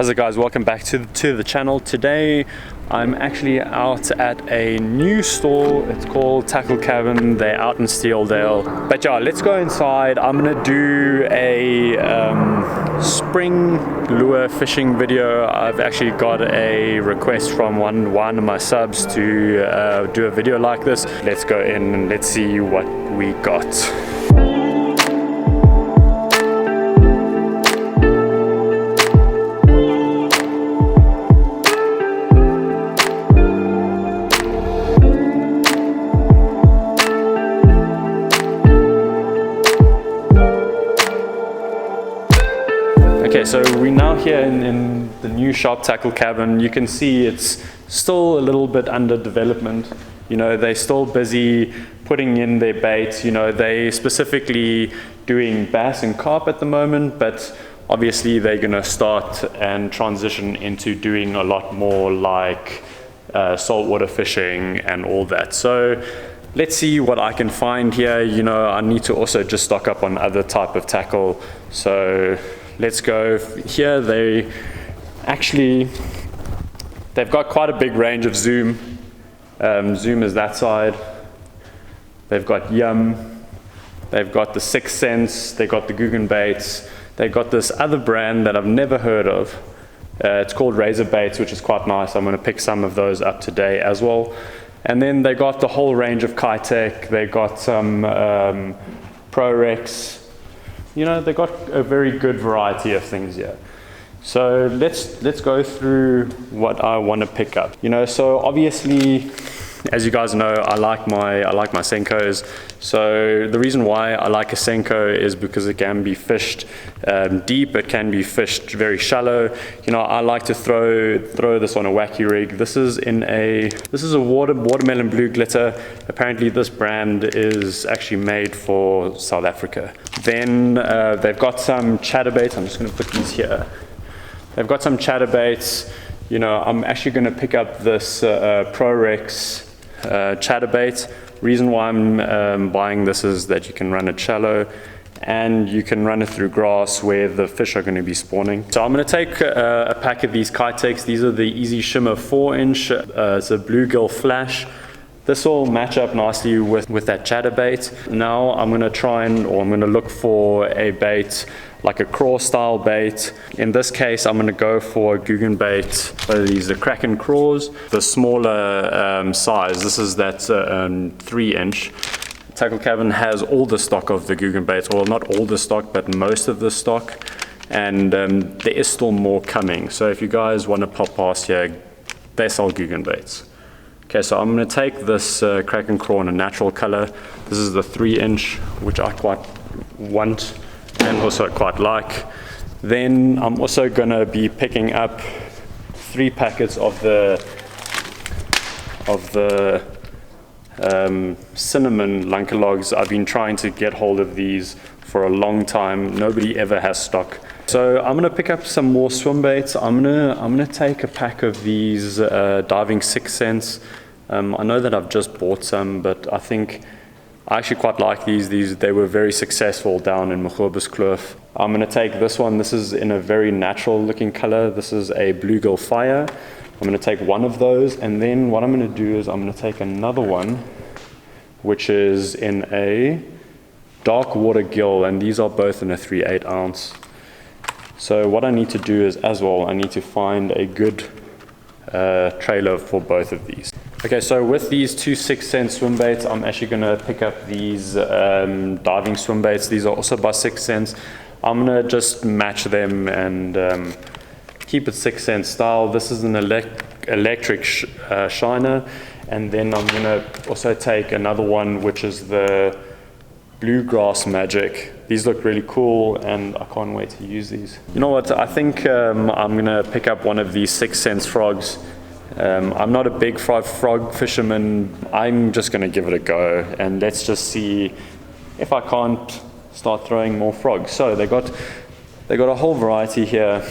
How's it guys, welcome back to the channel. Today I'm actually out at a new store. It's called Tackle Cabin. They're out in Steeledale. But yeah, let's go inside. I'm gonna do a spring lure fishing video. I've actually got a request from one of my subs to do a video like this. Let's go in and let's see what we got. Okay, so we're now here in the new shop, Tackle Cabin. You can see it's still a little bit under development. You know, they're still busy putting in their baits. You know, they specifically doing bass and carp at the moment, but obviously they're gonna start and transition into doing a lot more like saltwater fishing and all that. So let's see what I can find here. You know, I need to also just stock up on other type of tackle. So let's go here. They've got quite a big range of Zoom. Zoom is that side. They've got Yum. They've got the Sixth Sense. They've got the Googan baits. They've got this other brand that I've never heard of. It's called Razer baits, which is quite nice. I'm going to pick some of those up today as well. And then they got the whole range of Keitech. They got some Prorex. You know, they got a very good variety of things here. So let's go through what I want to pick up. You know, so obviously, as you guys know, I like my Senkos. So the reason why I like a Senko is because it can be fished deep. It can be fished very shallow. You know, I like to throw this on a wacky rig. This is a watermelon blue glitter. Apparently this brand is actually made for South Africa. Then they've got some chatterbaits. I'm just going to put these here. They've got some chatterbaits. You know, I'm actually going to pick up this Prorex chatterbait. Reason why I'm buying this is that you can run it shallow and you can run it through grass where the fish are going to be spawning. So I'm going to take a pack of these Keitechs. These are the Easy Shimmer 4-inch. It's a bluegill flash. This will match up nicely with that chatterbait. Now I'm going to look for a bait like a Craw style bait. In this case, I'm going to go for a Googan bait. These are Kraken Craws, the smaller size. This is that 3-inch. Tackle Cabin has all the stock of the Googan baits. Well, not all the stock, but most of the stock. And there is still more coming. So if you guys want to pop past here, they sell Googan baits. Okay, so I'm going to take this Kraken Crawl in a natural color. This is the 3-inch, which I quite want and also quite like. Then I'm also going to be picking up 3 packets of the Cinamon Lunker logs. I've been trying to get hold of these for a long time. Nobody ever has stock. So I'm going to pick up some more swimbaits. I'm going to take a pack of these diving Sixth Sense. I know that I've just bought some, but I think I actually quite like these. They were very successful down in Kloof. I'm going to take this one. This is in a very natural looking color. This is a bluegill fire. I'm going to take one of those, and then what I'm going to do is I'm going to take another one, which is in a dark water gill, and these are both in a 3/8 ounce. So what I need to do is, as well, I need to find a good trailer for both of these. Okay, so with these 2 Sixth Sense swim baits, I'm actually going to pick up these diving swim baits. These are also by Sixth Sense. I'm going to just match them and keep it Sixth Sense style. This is an electric shiner, and then I'm going to also take another one, which is the Bluegrass Magic. These look really cool, and I can't wait to use these. You know what? I think I'm going to pick up one of these Sixth Sense frogs. I'm not a big frog fisherman. I'm just going to give it a go, and let's just see if I can't start throwing more frogs. So they got a whole variety here,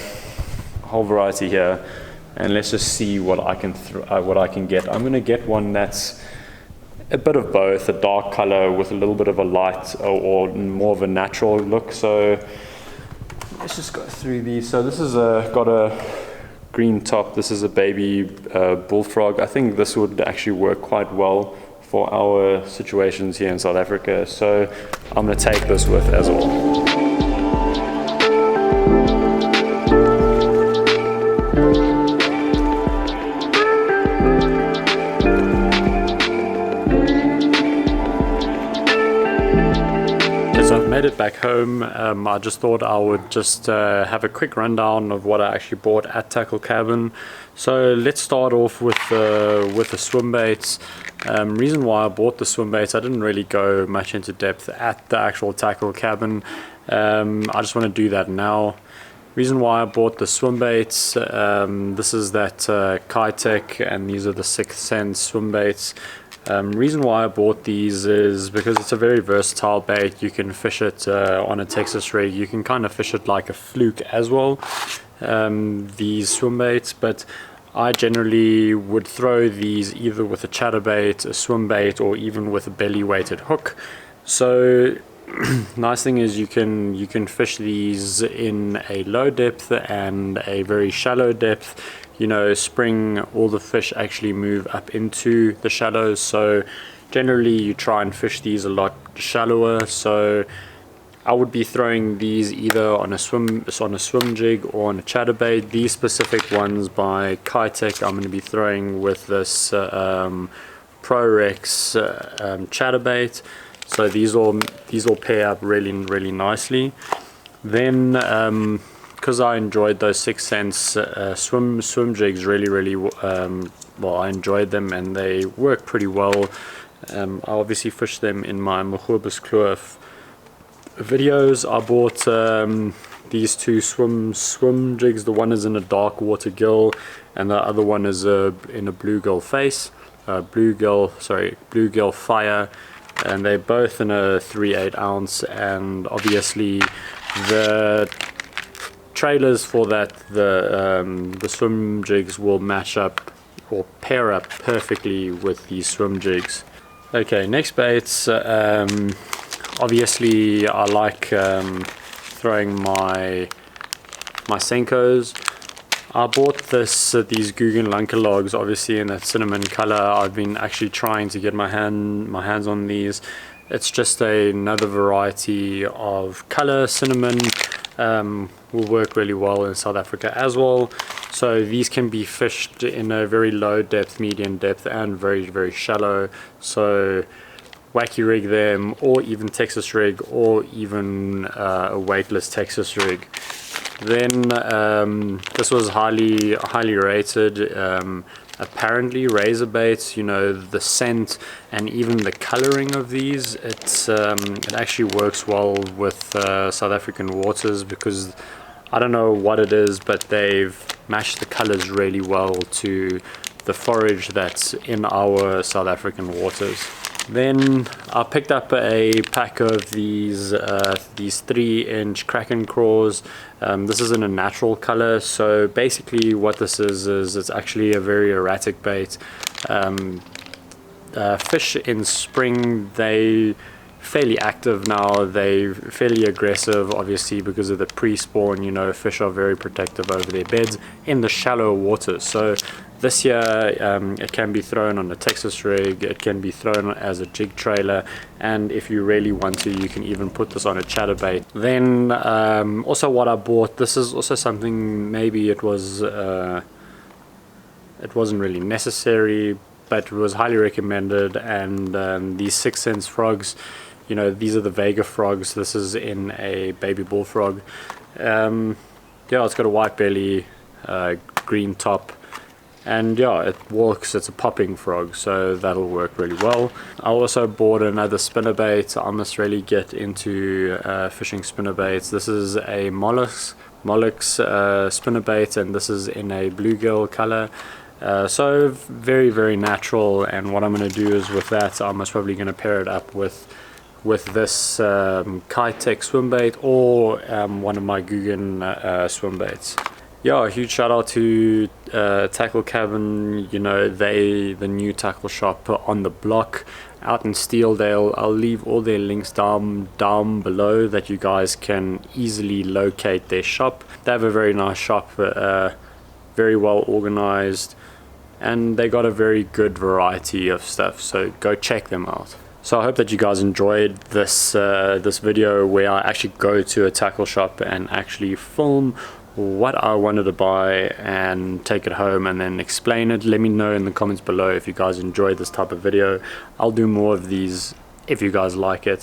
and let's just see what I can get. I'm going to get one that's a bit of both, a dark color with a little bit of a light or more of a natural look. So let's just go through these. So this is got a green top. This is a baby bullfrog. I think this would actually work quite well for our situations here in South Africa, so I'm going to take this with as well. Made it back home. I just thought I would just have a quick rundown of what I actually bought at Tackle Cabin. So let's start off with the Swimbaits. Reason why I bought the Swimbaits, I didn't really go much into depth at the actual Tackle Cabin. I just want to do that now. Reason why I bought the Swimbaits, this is that Keitech, and these are the 6th Sense Swimbaits. Reason why I bought these is because it's a very versatile bait. You can fish it on a Texas rig. You can kind of fish it like a fluke as well, these Swimbaits, but I generally would throw these either with a chatterbait, a swimbait, or even with a belly weighted hook. So nice thing is you can fish these in a low depth and a very shallow depth. You know, spring, all the fish actually move up into the shallows, so generally you try and fish these a lot shallower. So I would be throwing these either on a swim jig or on a chatterbait. These specific ones by Keitech I'm going to be throwing with this Prorex chatterbait. So these all pair up really nicely. Then because I enjoyed those 6th Sense swim jigs really well, I enjoyed them and they work pretty well. I obviously fished them in my Mohobus Kloof videos. I bought these two swim jigs. The one is in a dark water gill and the other one is in a bluegill bluegill fire, and they're both in a 3/8 ounce, and obviously the trailers for that, the swim jigs will match up or pair up perfectly with these swim jigs. Okay, next baits. Obviously I like throwing my Senkos. I bought these Googan Lunker logs, obviously in that cinnamon color. I've been actually trying to get my hands on these. It's just another variety of color. Cinnamon will work really well in South Africa as well. So these can be fished in a very low depth, medium depth, and very shallow. So wacky rig them, or even Texas rig, or even a weightless Texas rig. Then this was highly rated. Apparently Razer baits, you know, the scent and even the coloring of these, it actually works well with South African waters, because I don't know what it is, but they've matched the colors really well to the forage that's in our South African waters. Then I picked up a pack of these 3-inch Kraken Craws. This is in a natural color. So basically what this is it's actually a very erratic bait. Fish in spring, they fairly active now. They're fairly aggressive, obviously because of the pre-spawn. You know, fish are very protective over their beds in the shallow waters. So this year it can be thrown on a Texas rig, it can be thrown as a jig trailer, and if you really want to, you can even put this on a chatterbait. Then also what I bought, this is also something maybe it wasn't really necessary, but it was highly recommended. And these 6th Sense frogs, you know, these are the Vega Frogs. This is in a baby bullfrog. Yeah, it's got a white belly, green top, and yeah, it walks. It's a popping frog, so that'll work really well. I also bought another spinnerbait. I must really get into fishing spinnerbaits. This is a Molix spinnerbait, and this is in a bluegill color. So very natural, and what I'm going to do is with that, I'm most probably going to pair it up with this Keitech swimbait, or one of my Googan swimbaits. Yeah, a huge shout out to Tackle Cabin. You know, the new tackle shop on the block out in Steeledale. I'll leave all their links down below that you guys can easily locate their shop. They have a very nice shop, very well organized, and they got a very good variety of stuff, so go check them out. So I hope that you guys enjoyed this this video where I actually go to a tackle shop and actually film what I wanted to buy and take it home and then explain it. Let me know in the comments below if you guys enjoyed this type of video. I'll do more of these if you guys like it.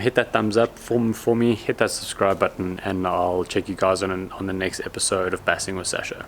Hit that thumbs up for me, hit that subscribe button, and I'll check you guys on the next episode of Bassing with Sasha.